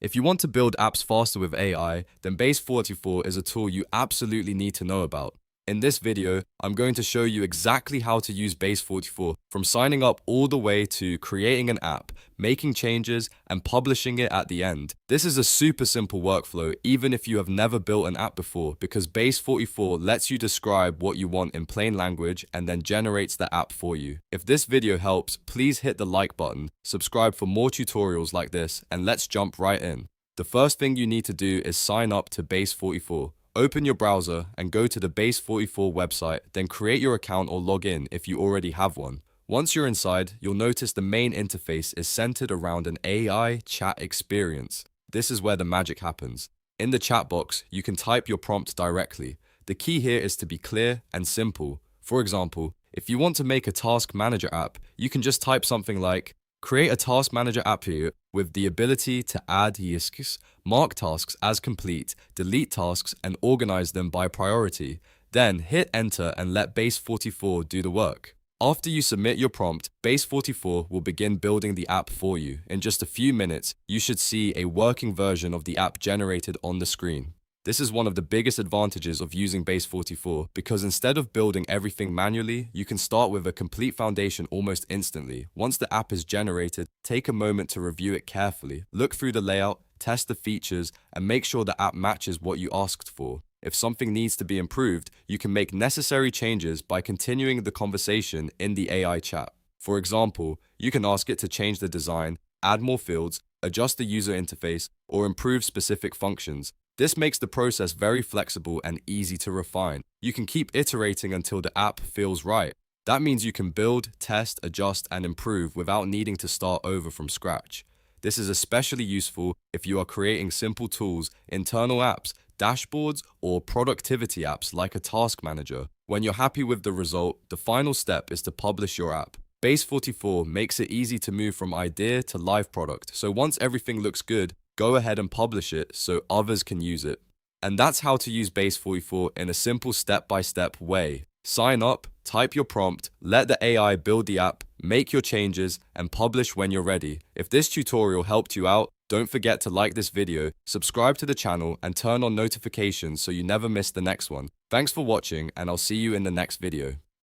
If you want to build apps faster with AI, then Base44 is a tool you absolutely need to know about. In this video, I'm going to show you exactly how to use Base44, from signing up all the way to creating an app, making changes, and publishing it at the end. This is a super simple workflow, even if you have never built an app before, because Base44 lets you describe what you want in plain language and then generates the app for you. If this video helps, please hit the like button, subscribe for more tutorials like this, and let's jump right in. The first thing you need to do is sign up to Base44. Open your browser and go to the Base44 website, then create your account or log in if you already have one. Once you're inside, you'll notice the main interface is centered around an AI chat experience. This is where the magic happens. In the chat box, you can type your prompt directly. The key here is to be clear and simple. For example, if you want to make a task manager app, you can just type something like, create a task manager app here with the ability to add tasks, mark tasks as complete, delete tasks, and organize them by priority. Then hit enter and let Base44 do the work. After you submit your prompt, Base44 will begin building the app for you. In just a few minutes, you should see a working version of the app generated on the screen. This is one of the biggest advantages of using Base44 because instead of building everything manually, you can start with a complete foundation almost instantly. Once the app is generated, take a moment to review it carefully. Look through the layout, test the features, and make sure the app matches what you asked for. If something needs to be improved, you can make necessary changes by continuing the conversation in the AI chat. For example, you can ask it to change the design, add more fields, adjust the user interface, or improve specific functions. This makes the process very flexible and easy to refine. You can keep iterating until the app feels right. That means you can build, test, adjust, and improve without needing to start over from scratch. This is especially useful if you are creating simple tools, internal apps, dashboards, or productivity apps like a task manager. When you're happy with the result, the final step is to publish your app. Base44 makes it easy to move from idea to live product, so once everything looks good, go ahead and publish it so others can use it. And that's how to use Base44 in a simple step-by-step way. Sign up, type your prompt, let the AI build the app, make your changes, and publish when you're ready. If this tutorial helped you out, don't forget to like this video, subscribe to the channel, and turn on notifications so you never miss the next one. Thanks for watching, and I'll see you in the next video.